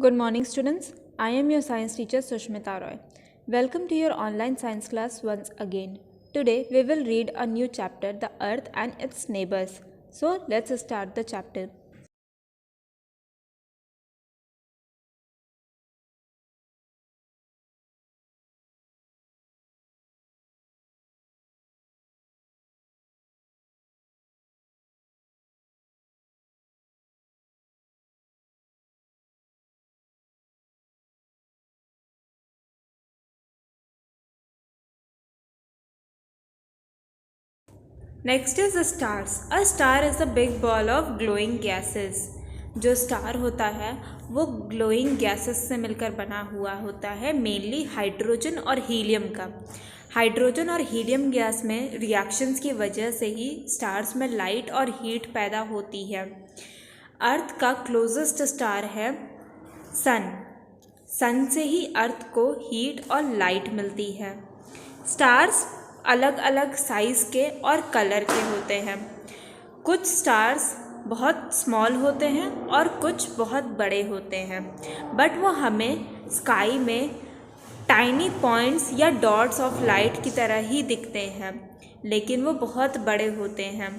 Good morning, students. I am your science teacher Sushmita Roy. Welcome to your online science class once again. Today we will read a new chapter, The Earth and its Neighbors. So let's start the chapter. Next is the stars. A star is a big ball of glowing gases. जो star होता है वो glowing gases से मिलकर बना हुआ होता है, मेनली हाइड्रोजन और हीलियम का। हाइड्रोजन और हीलियम गैस में रिएक्शंस की वजह से ही स्टार्स में लाइट और हीट पैदा होती है। अर्थ का क्लोजेस्ट स्टार है सन। सन से ही अर्थ को हीट और लाइट मिलती है। स्टार्स अलग अलग साइज़ के और कलर के होते हैं। कुछ स्टार्स बहुत स्मॉल होते हैं और कुछ बहुत बड़े होते हैं, बट वो हमें स्काई में टाइनी पॉइंट्स या डॉट्स ऑफ लाइट की तरह ही दिखते हैं, लेकिन वो बहुत बड़े होते हैं।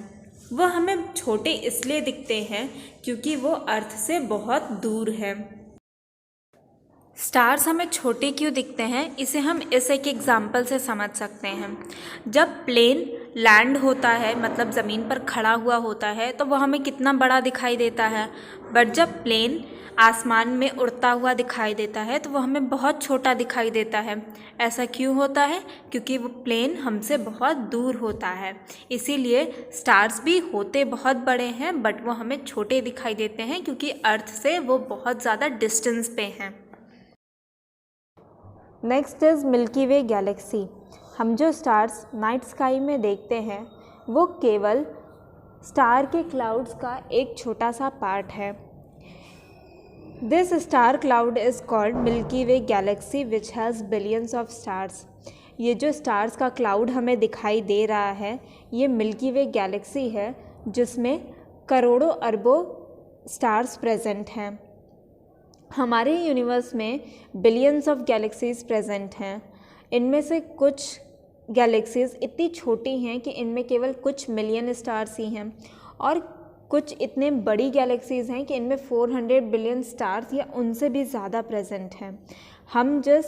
वो हमें छोटे इसलिए दिखते हैं क्योंकि वो अर्थ से बहुत दूर है। स्टार्स हमें छोटे क्यों दिखते हैं, इसे हम इस एक एग्जाम्पल से समझ सकते हैं। जब प्लेन लैंड होता है, मतलब ज़मीन पर खड़ा हुआ होता है, तो वह हमें कितना बड़ा दिखाई देता है, बट जब प्लेन आसमान में उड़ता हुआ दिखाई देता है तो वह हमें बहुत छोटा दिखाई देता है। ऐसा क्यों होता है? क्योंकि वो प्लेन हमसे बहुत दूर होता है। इसीलिए स्टार्स भी होते बहुत बड़े हैं, बट वो हमें छोटे दिखाई देते हैं क्योंकि अर्थ से वो बहुत ज़्यादा डिस्टेंस पे हैं। Next is milky way Galaxy. हम जो स्टार्स नाइट स्काई में देखते हैं वो केवल स्टार के क्लाउड्स का एक छोटा सा पार्ट है। This star cloud is called milky way Galaxy which has billions of stars. ये जो स्टार्स का क्लाउड हमें दिखाई दे रहा है ये मिल्की वे गैलेक्सी है, जिसमें करोड़ों अरबों स्टार्स प्रेजेंट हैं। हमारे यूनिवर्स में बिलियंस ऑफ गैलेक्सीज़ प्रेजेंट हैं। इनमें से कुछ गैलेक्सीज़ इतनी छोटी हैं कि इनमें केवल कुछ मिलियन स्टार्स ही हैं, और कुछ इतने बड़ी गैलेक्सीज़ हैं कि इनमें 400 बिलियन स्टार्स या उनसे भी ज़्यादा प्रेजेंट हैं। हम जिस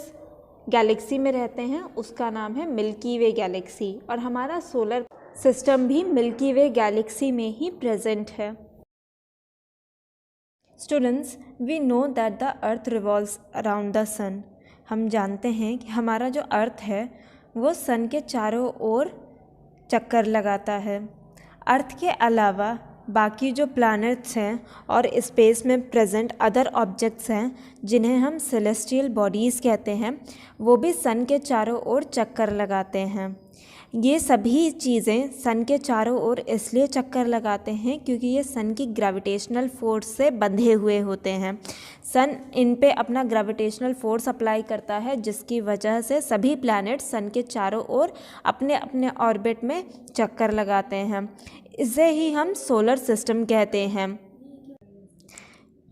गैलेक्सी में रहते हैं उसका नाम है मिल्की वे गैलेक्सी, और हमारा सोलर सिस्टम भी मिल्की वे गैलेक्सी में ही प्रेजेंट है। Students, we know that the earth revolves around the sun. हम जानते हैं कि हमारा जो अर्थ है वो सन के चारों ओर चक्कर लगाता है। अर्थ के अलावा बाकी जो प्लैनेट्स हैं और स्पेस में प्रेजेंट अदर ऑब्जेक्ट्स हैं जिन्हें हम सेलेस्टियल बॉडीज़ कहते हैं, वो भी सन के चारों ओर चक्कर लगाते हैं। ये सभी चीज़ें सन के चारों ओर इसलिए चक्कर लगाते हैं क्योंकि ये सन की ग्रेविटेशनल फोर्स से बंधे हुए होते हैं। सन इन पे अपना ग्रेविटेशनल फोर्स अप्लाई करता है, जिसकी वजह से सभी प्लैनेट सन के चारों ओर अपने अपने ऑर्बिट में चक्कर लगाते हैं। इसे ही हम सोलर सिस्टम कहते हैं।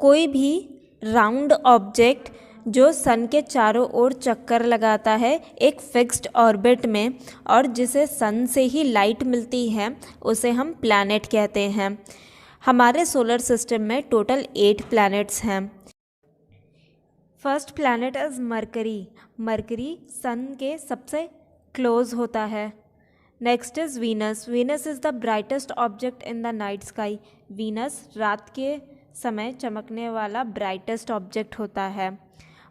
कोई भी राउंड ऑब्जेक्ट जो सन के चारों ओर चक्कर लगाता है एक फिक्स्ड ऑर्बिट में और जिसे सन से ही लाइट मिलती है, उसे हम प्लैनेट कहते हैं। हमारे सोलर सिस्टम में टोटल 8 प्लैनेट्स हैं। First planet is Mercury. Mercury sun के सबसे क्लोज होता है। Next is Venus. Venus is the brightest object in the night sky. Venus रात के समय चमकने वाला ब्राइटेस्ट ऑब्जेक्ट होता है।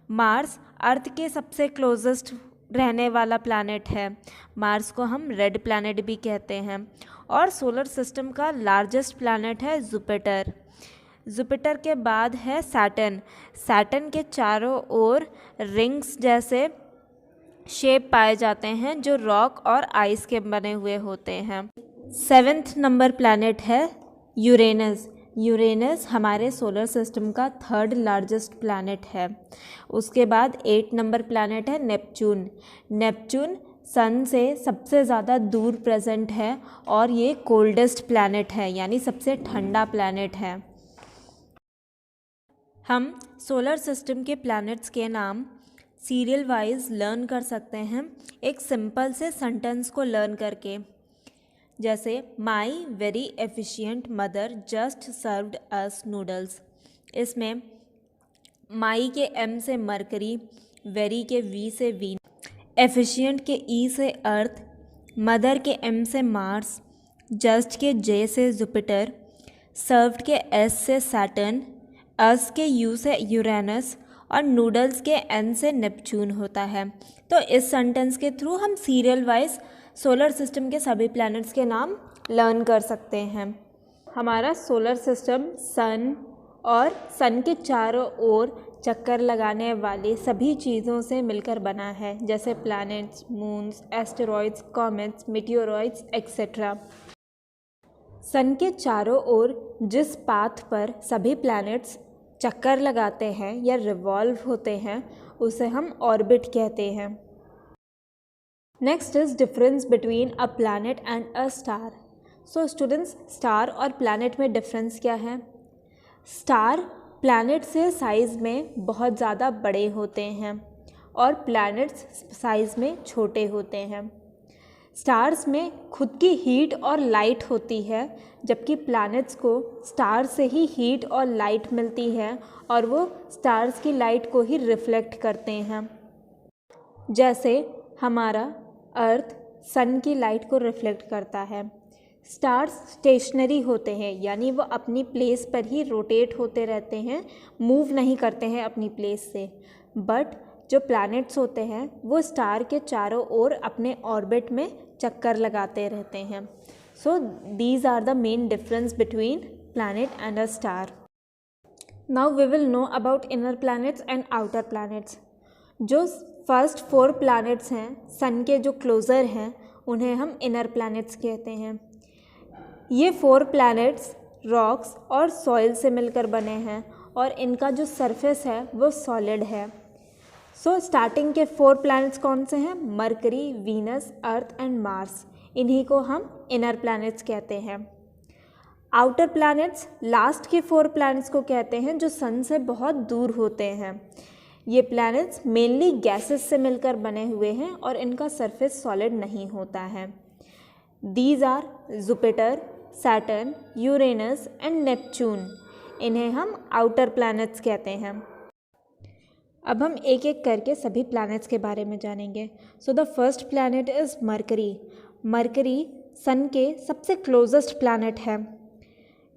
मार्स अर्थ के सबसे क्लोजेस्ट रहने वाला प्लैनेट है। मार्स को हम रेड प्लैनेट भी कहते हैं। और सोलर सिस्टम का लार्जेस्ट प्लैनेट है जुपिटर। जुपिटर के बाद है सैटर्न। सैटर्न के चारों ओर रिंग्स जैसे शेप पाए जाते हैं जो रॉक और आइस के बने हुए होते हैं। 7th नंबर प्लैनेट है यूरेनस। यूरेनस हमारे सोलर सिस्टम का 3rd लार्जेस्ट प्लैनेट है। उसके बाद 8 नंबर प्लैनेट है नेपच्यून। नेपच्यून सन से सबसे ज़्यादा दूर प्रेजेंट है और ये कोल्डेस्ट प्लैनेट है, यानी सबसे ठंडा प्लैनेट है। हम सोलर सिस्टम के प्लैनेट्स के नाम सीरियल वाइज लर्न कर सकते हैं एक सिंपल से सेंटेंस को लर्न करके, जैसे my very efficient mother just served us noodles. इसमें माई के एम से मरकरी, वेरी के वी से वीन, एफिशिएंट के ई से अर्थ, मदर के एम से मार्स, जस्ट के जे से जुपिटर, सर्व्ड के एस से सैटर्न, अस के यू से यूरेनस और नूडल्स के एन से नेपच्यून होता है। तो इस सेंटेंस के थ्रू हम सीरियल वाइज सोलर सिस्टम के सभी प्लैनेट्स के नाम लर्न कर सकते हैं। हमारा सोलर सिस्टम सन और सन के चारों ओर चक्कर लगाने वाली सभी चीज़ों से मिलकर बना है, जैसे planets, moons, asteroids, comets, meteoroids etcetera. Sun के चारों ओर जिस पाथ पर सभी प्लैनेट्स चक्कर लगाते हैं या रिवॉल्व होते हैं उसे हम ऑर्बिट कहते हैं। Next is difference between a planet and a star. So students, star और प्लैनेट में डिफरेंस क्या है? स्टार प्लैनेट से साइज़ में बहुत ज़्यादा बड़े होते हैं और प्लैनेट्स साइज़ में छोटे होते हैं। स्टार्स में खुद की हीट और लाइट होती है, जबकि प्लैनेट्स को स्टार से ही हीट और लाइट मिलती है और वो स्टार्स की लाइट को ही रिफ्लेक्ट करते हैं। जैसे हमारा अर्थ सन की लाइट को रिफ्लेक्ट करता है। स्टार्स स्टेशनरी होते हैं, यानी वो अपनी प्लेस पर ही रोटेट होते रहते हैं, मूव नहीं करते हैं अपनी प्लेस से। बट जो प्लैनेट्स होते हैं वो स्टार के चारों ओर अपने ऑर्बिट में चक्कर लगाते रहते हैं। So these are the main difference between planet and a star. Now we will know about inner planets and outer planets. जो फर्स्ट 4 प्लैनेट्स हैं सन के जो क्लोज़र हैं उन्हें हम इनर प्लैनेट्स कहते हैं। ये 4 प्लैनेट्स रॉक्स और सॉइल से मिलकर बने हैं और इनका जो सरफेस है वो सॉलिड है। सो स्टार्टिंग के 4 प्लैनेट्स कौन से हैं? Mercury, Venus, earth and Mars. इन्हीं को हम इनर प्लैनेट्स कहते हैं। आउटर प्लैनेट्स लास्ट के 4 प्लैनेट्स को कहते हैं जो सन से बहुत दूर होते हैं। ये प्लैनेट्स मेनली गैसेस से मिलकर बने हुए हैं और इनका सरफेस सॉलिड नहीं होता है। These are Jupiter, Saturn, Uranus and Neptune. इन्हें हम आउटर प्लैनेट्स कहते हैं। अब हम एक एक करके सभी प्लैनेट्स के बारे में जानेंगे। So the first planet is Mercury. Mercury sun के सबसे क्लोजेस्ट प्लैनेट है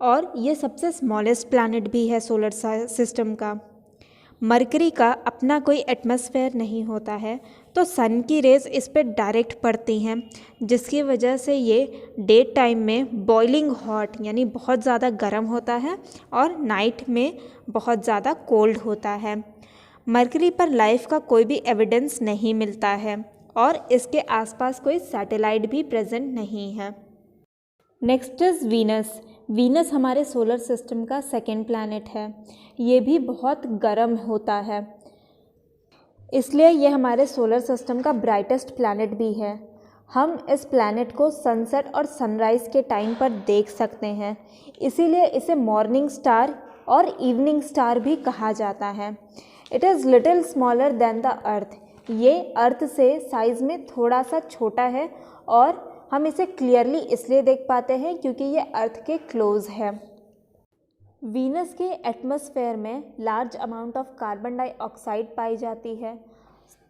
और ये सबसे स्मॉलेस्ट प्लैनेट भी है सोलर सिस्टम का। मरकरी का अपना कोई एटमॉस्फेयर नहीं होता है, तो सन की रेज़ इस पर डायरेक्ट पड़ती हैं, जिसकी वजह से ये डे टाइम में बॉइलिंग हॉट यानी बहुत ज़्यादा गर्म होता है और नाइट में बहुत ज़्यादा कोल्ड होता है। मरकरी पर लाइफ का कोई भी एविडेंस नहीं मिलता है और इसके आसपास कोई सैटेलाइट भी प्रेजेंट नहीं है। Next is Venus. वीनस हमारे सोलर सिस्टम का सेकेंड प्लैनेट है। ये भी बहुत गर्म होता है, इसलिए ये हमारे सोलर सिस्टम का ब्राइटेस्ट प्लैनेट भी है। हम इस प्लैनेट को सनसेट और सनराइज़ के टाइम पर देख सकते हैं, इसीलिए इसे मॉर्निंग स्टार और इवनिंग स्टार भी कहा जाता है। It is little smaller than the earth. ये अर्थ से साइज़ में थोड़ा सा छोटा है और हम इसे क्लियरली इसलिए देख पाते हैं क्योंकि ये अर्थ के क्लोज है। वीनस के एटमॉस्फेयर में large amount of carbon dioxide पाई जाती है,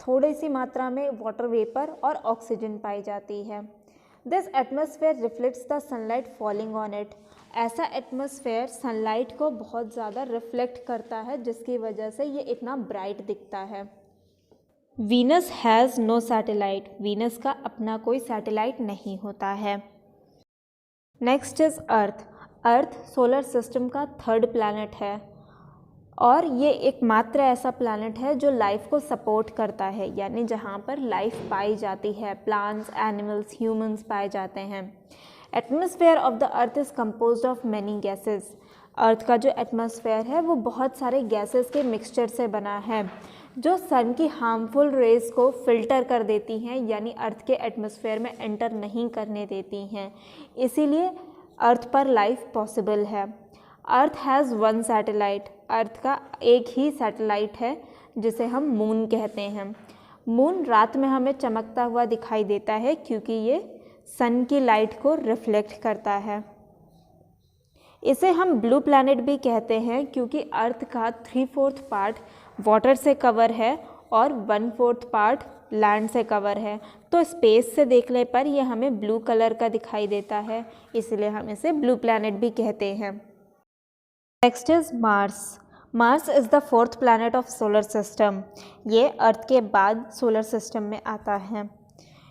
थोड़ी सी मात्रा में वाटर वेपर और ऑक्सीजन पाई जाती है। This atmosphere reflects the sunlight falling on it. ऐसा एटमॉस्फेयर सनलाइट को बहुत ज़्यादा रिफ्लेक्ट करता है, जिसकी वजह से ये इतना ब्राइट दिखता है। Venus has no satellite. Venus का अपना कोई सैटेलाइट नहीं होता है। Next is Earth. Earth solar system का थर्ड प्लैनेट है और ये एकमात्र ऐसा प्लैनेट है जो लाइफ को सपोर्ट करता है, यानी जहाँ पर लाइफ पाई जाती है, प्लांट्स, एनिमल्स, ह्यूमंस पाए जाते हैं। Atmosphere of the earth is composed of many gases. Earth का जो एटमॉस्फेयर है वो बहुत सारे गैसेस के मिक्सचर से बना है जो सन की हार्मफुल रेज़ को फिल्टर कर देती हैं, यानी अर्थ के एटमॉस्फेयर में एंटर नहीं करने देती हैं। इसीलिए अर्थ पर लाइफ पॉसिबल है। अर्थ हैज़ वन सैटेलाइट, अर्थ का एक ही सैटेलाइट है जिसे हम मून कहते हैं। मून रात में हमें चमकता हुआ दिखाई देता है क्योंकि ये सन की लाइट को रिफ्लेक्ट करता है। इसे हम ब्लू प्लैनेट भी कहते हैं क्योंकि अर्थ का 3/4 पार्ट वाटर से कवर है और 1/4 पार्ट लैंड से कवर है, तो स्पेस से देखने पर यह हमें ब्लू कलर का दिखाई देता है, इसलिए हम इसे ब्लू प्लैनेट भी कहते हैं। Next is Mars. Mars is the 4th planet of solar system. ये अर्थ के बाद सोलर सिस्टम में आता है।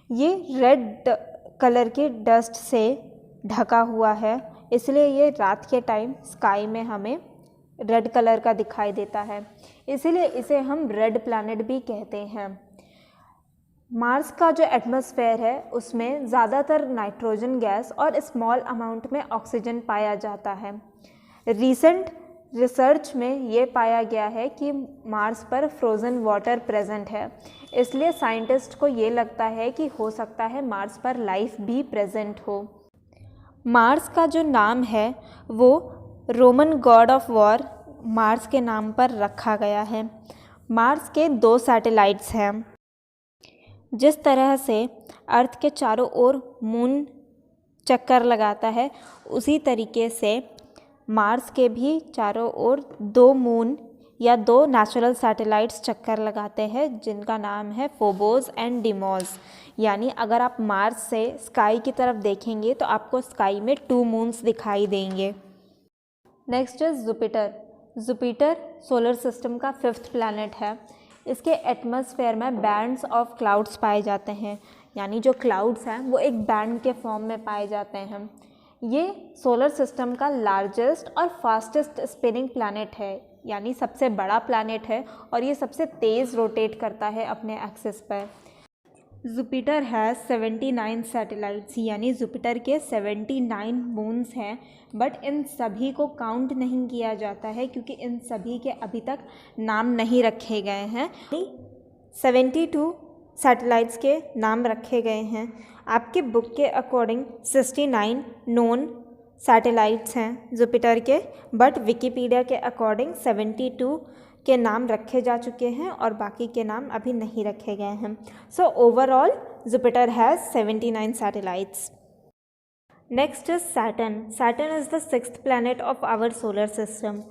ये रेड कलर के डस्ट से ढका हुआ है, इसलिए ये रात के टाइम स्काई में हमें रेड कलर का दिखाई देता है, इसीलिए इसे हम रेड प्लैनेट भी कहते हैं। मार्स का जो एटमॉस्फेयर है उसमें ज़्यादातर नाइट्रोजन गैस और स्मॉल अमाउंट में ऑक्सीजन पाया जाता है। रिसेंट रिसर्च में ये पाया गया है कि मार्स पर फ्रोज़न वाटर प्रेजेंट है, इसलिए साइंटिस्ट को ये लगता है कि हो सकता है मार्स पर लाइफ भी प्रेजेंट हो। मार्स का जो नाम है वो Roman God of war Mars के नाम पर रखा गया है। मार्स के 2 सैटेलाइट्स हैं। जिस तरह से अर्थ के चारों ओर मून चक्कर लगाता है, उसी तरीके से मार्स के भी चारों ओर 2 मून या 2 नेचुरल सैटेलाइट्स चक्कर लगाते हैं, जिनका नाम है फोबोस एंड डीमोस। यानी अगर आप मार्स से स्काई की तरफ देखेंगे तो आपको स्काई में 2 मून्स दिखाई देंगे। Next is Jupiter. Jupiter solar system का 5th प्लैनेट है। इसके एटमॉस्फेयर में बैंड्स ऑफ क्लाउड्स पाए जाते हैं, यानी जो क्लाउड्स हैं वो एक बैंड के फॉर्म में पाए जाते हैं। ये सोलर सिस्टम का लार्जेस्ट और फास्टेस्ट स्पिनिंग प्लैनेट है, यानी सबसे बड़ा प्लैनेट है और ये सबसे तेज़ रोटेट करता है अपने एक्सिस पर। जुपिटर हैज़ 79 सैटेलाइट्स, यानी जुपिटर के 79 मून्स हैं, बट इन सभी को काउंट नहीं किया जाता है क्योंकि इन सभी के अभी तक नाम नहीं रखे गए हैं। 72 सैटेलाइट्स के नाम रखे गए हैं। आपके बुक के अकॉर्डिंग 69 नोन सैटेलाइट्स हैं जुपिटर के, बट विकिपीडिया के अकॉर्डिंग 72 के नाम रखे जा चुके हैं और बाकी के नाम अभी नहीं रखे गए हैं। So overall Jupiter has 79 satellites. Next is Saturn. Saturn is the 6th planet of our solar system.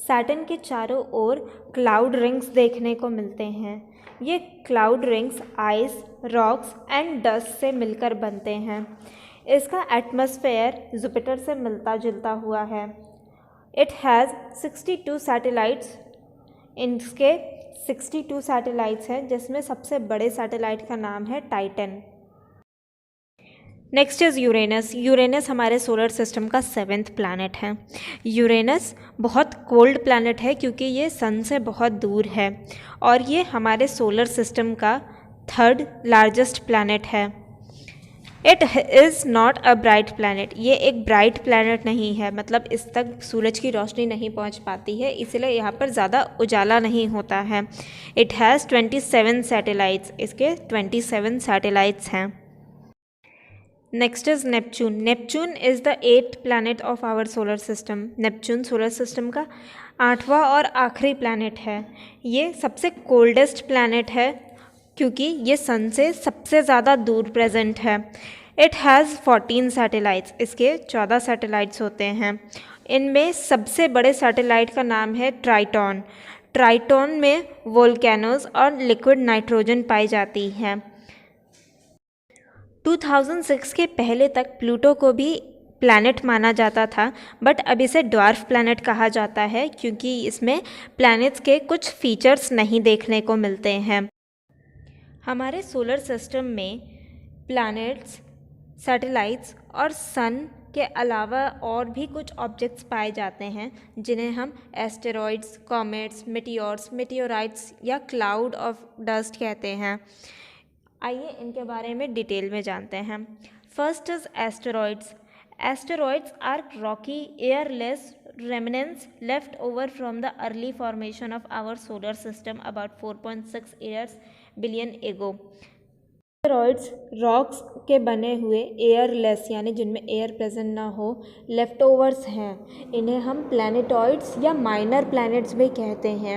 Saturn के चारों ओर क्लाउड रिंग्स देखने को मिलते हैं। ये cloud rings ice, rocks and dust से मिलकर बनते हैं। इसका एटमॉस्फेयर जुपिटर से मिलता जुलता हुआ है। It has 62 satellites. इनके 62 सैटेलाइट्स हैं, जिसमें सबसे बड़े सैटेलाइट का नाम है Titan. Next is Uranus. Uranus हमारे सोलर सिस्टम का 7th प्लैनेट है। यूरेनस बहुत कोल्ड प्लैनेट है क्योंकि ये सन से बहुत दूर है और ये हमारे सोलर सिस्टम का 3rd लार्जेस्ट प्लैनेट है। It is not a bright planet. ये एक ब्राइट प्लैनेट नहीं है, मतलब इस तक सूरज की रोशनी नहीं पहुंच पाती है, इसलिए यहाँ पर ज़्यादा उजाला नहीं होता है। It has 27 satellites. इसके 27 सैटेलाइट्स हैं। Next is Neptune. Neptune is the 8th planet of our solar system. Neptune solar system का 8वां और आखिरी प्लैनेट है। ये सबसे कोल्डेस्ट प्लैनेट है क्योंकि ये सन से सबसे ज़्यादा दूर प्रेजेंट है। It has 14 satellites. इसके 14 सैटेलाइट्स होते हैं। इनमें सबसे बड़े सैटेलाइट का नाम है ट्राइटॉन। ट्राइटॉन में वोल्केनोज और लिक्विड नाइट्रोजन पाई जाती है। 2006 के पहले तक प्लूटो को भी प्लैनेट माना जाता था, बट अब इसे ड्वार्फ प्लैनेट कहा जाता है क्योंकि इसमें प्लैनेट्स के कुछ फीचर्स नहीं देखने को मिलते हैं। हमारे सोलर सिस्टम में प्लैनेट्स, सैटेलाइट्स और सन के अलावा और भी कुछ ऑब्जेक्ट्स पाए जाते हैं जिन्हें हम एस्टेरॉइड्स, कॉमेट्स, मेटियोर्स, मेटियोराइट्स या क्लाउड ऑफ डस्ट कहते हैं। आइए इनके बारे में डिटेल में जानते हैं। First is asteroids. Asteroids are rocky, airless remnants left over from the early formation of our solar system about 4.6 years billion ago. Asteroids rocks के बने हुए एयरलेस यानी जिनमें एयर प्रेजेंट ना हो लेफ्टओवर्स हैं। इन्हें हम प्लैनेटॉइड्स या माइनर प्लैनेट्स भी कहते हैं।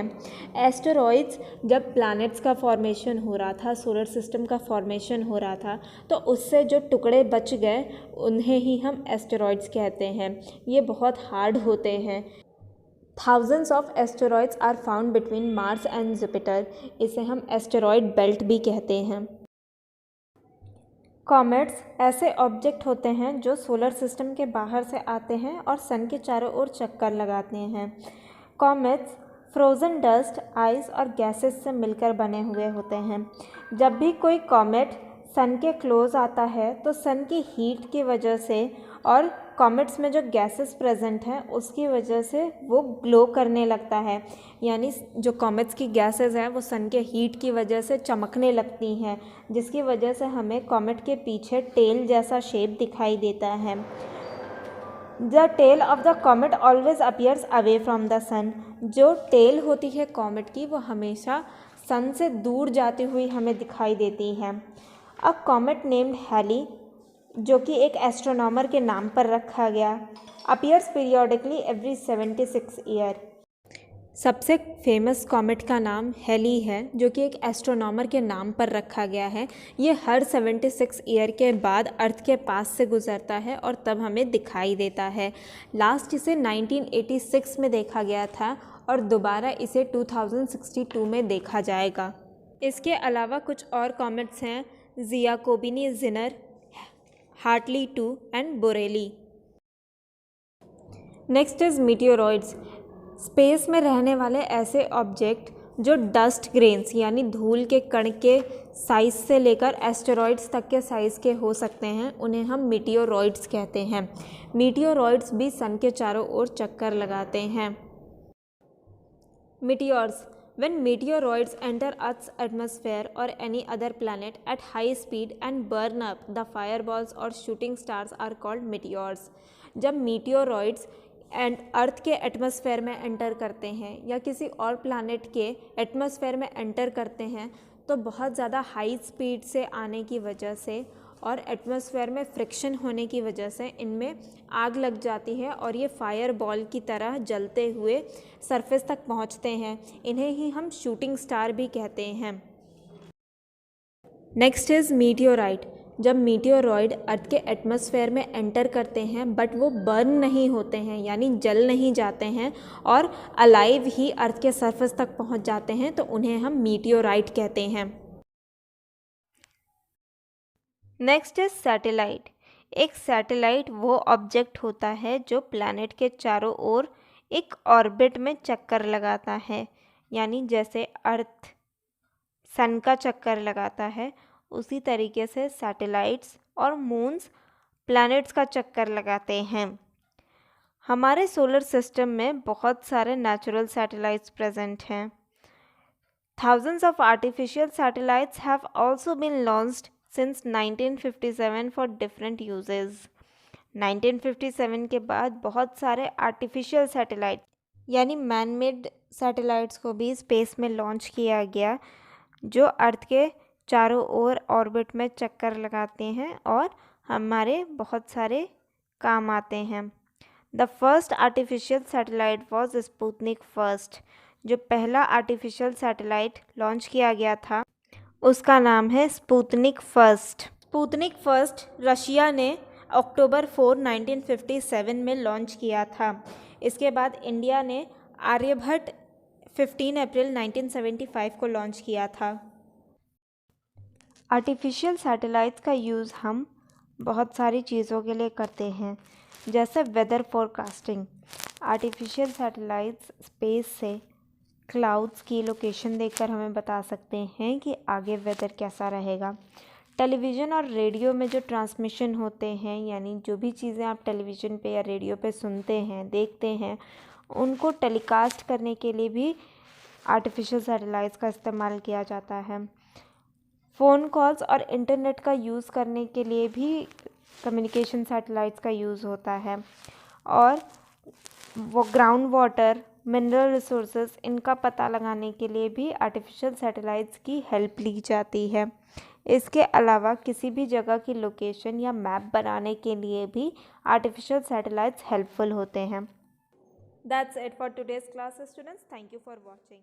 एस्टेरॉइड्स जब प्लैनेट्स का फॉर्मेशन हो रहा था, सोलर सिस्टम का फॉर्मेशन हो रहा था, तो उससे जो टुकड़े बच गए उन्हें ही हम एस्टेरॉइड्स कहते हैं। ये बहुत हार्ड होते हैं। Thousands of asteroids are found between Mars and Jupiter. इसे हम एस्टेरॉयड बेल्ट भी कहते हैं। कॉमेट्स ऐसे ऑब्जेक्ट होते हैं जो सोलर सिस्टम के बाहर से आते हैं और सन के चारों ओर चक्कर लगाते हैं। कॉमेट्स फ्रोज़न डस्ट, आइस और गैसेस से मिलकर बने हुए होते हैं। जब भी कोई कॉमेट सन के क्लोज आता है तो सन की हीट की वजह से और कॉमेट्स में जो गैसेस प्रेजेंट हैं उसकी वजह से वो ग्लो करने लगता है। यानी जो कॉमेट्स की गैसेस हैं वो सन के हीट की वजह से चमकने लगती हैं, जिसकी वजह से हमें कॉमेट के पीछे टेल जैसा शेप दिखाई देता है। The tail of the comet always appears away from the sun. जो टेल होती है कॉमेट की वो हमेशा सन से दूर जाती हुई हमें दिखाई देती है। अ कॉमेट नेम्ड हैली, जो कि एक एस्ट्रोनॉमर के नाम पर रखा गया, अपीयर्स पीरियोडिकली एवरी 76 ईयर। सबसे फेमस कॉमेट का नाम हैली है, जो कि एक एस्ट्रोनॉमर के नाम पर रखा गया है। ये हर 76 ईयर के बाद अर्थ के पास से गुजरता है और तब हमें दिखाई देता है। लास्ट इसे 1986 में देखा गया था और दोबारा इसे 2062 में देखा जाएगा। इसके अलावा कुछ और कॉमेट्स हैं, Giacobini Zinner, Hartley 2 and Borrelly. Next is meteoroids. Space में रहने वाले ऐसे ऑब्जेक्ट जो डस्ट ग्रेन्स यानी धूल के कण के साइज़ से लेकर एस्टेरॉइड्स तक के साइज़ के हो सकते हैं, उन्हें हम मीटियोरॉइड्स कहते हैं। मीटियोरॉइड्स भी सन के चारों ओर चक्कर लगाते हैं। Meteors. When meteoroids enter Earth's atmosphere or any other planet at high speed and burn up, the fireballs or shooting stars are called meteors. जब meteoroids अर्थ के एटमॉस्फेयर में एंटर करते हैं या किसी और प्लानट के एटमॉस्फेयर में एंटर करते हैं तो बहुत ज़्यादा हाई स्पीड से आने की वजह से और एटमॉस्फेयर में फ्रिक्शन होने की वजह से इनमें आग लग जाती है और ये फायर बॉल की तरह जलते हुए सरफेस तक पहुंचते हैं। इन्हें ही हम शूटिंग स्टार भी कहते हैं। Next is meteorite. जब मीटियोरॉइड अर्थ के एटमॉस्फेयर में एंटर करते हैं बट वो बर्न नहीं होते हैं यानी जल नहीं जाते हैं और अलाइव ही अर्थ के सरफेस तक पहुंच जाते हैं तो उन्हें हम मीटियोराइट कहते हैं। Next is satellite. एक सैटेलाइट वो ऑब्जेक्ट होता है जो प्लैनेट के चारों ओर एक ऑर्बिट में चक्कर लगाता है, यानी जैसे अर्थ सन का चक्कर लगाता है उसी तरीके से सैटेलाइट्स और मून्स प्लैनेट्स का चक्कर लगाते हैं। हमारे सोलर सिस्टम में बहुत सारे नेचुरल सैटेलाइट्स प्रेजेंट हैं। Thousands of artificial satellites have also been launched since 1957 for different uses. 1957 के बाद बहुत सारे आर्टिफिशियल सैटेलाइट यानी मैन मेड सैटेलाइट्स को भी स्पेस में लॉन्च किया गया जो अर्थ के चारों ओर ऑर्बिट में चक्कर लगाते हैं और हमारे बहुत सारे काम आते हैं। The first artificial satellite was Sputnik first. जो पहला आर्टिफिशियल सैटेलाइट लॉन्च किया गया था उसका नाम है Sputnik first. Sputnik first Russia ने अक्टूबर 4, 1957 में लॉन्च किया था। इसके बाद इंडिया ने आर्यभट्ट 15 अप्रैल 1975 को लॉन्च किया था। आर्टिफिशियल सैटेलाइट्स का यूज़ हम बहुत सारी चीज़ों के लिए करते हैं, जैसे weather forecasting. Artificial satellites space से क्लाउड्स की लोकेशन देखकर हमें बता सकते हैं कि आगे वेदर कैसा रहेगा। टेलीविज़न और रेडियो में जो ट्रांसमिशन होते हैं, यानी जो भी चीज़ें आप टेलीविज़न पे या रेडियो पे सुनते हैं, देखते हैं, उनको टेलीकास्ट करने के लिए भी आर्टिफिशियल सैटेलाइट्स का इस्तेमाल किया जाता है। फ़ोन कॉल्स और इंटरनेट का यूज़ करने के लिए भी कम्युनिकेशन सैटेलाइट्स का यूज़ होता है। और वो ग्राउंड वाटर, मिनरल रिसोर्सेज, इनका पता लगाने के लिए भी आर्टिफिशियल सैटेलाइट्स की हेल्प ली जाती है। इसके अलावा किसी भी जगह की लोकेशन या मैप बनाने के लिए भी आर्टिफिशियल सैटेलाइट्स हेल्पफुल होते हैं। That's it for today's class, students. Thank you for watching.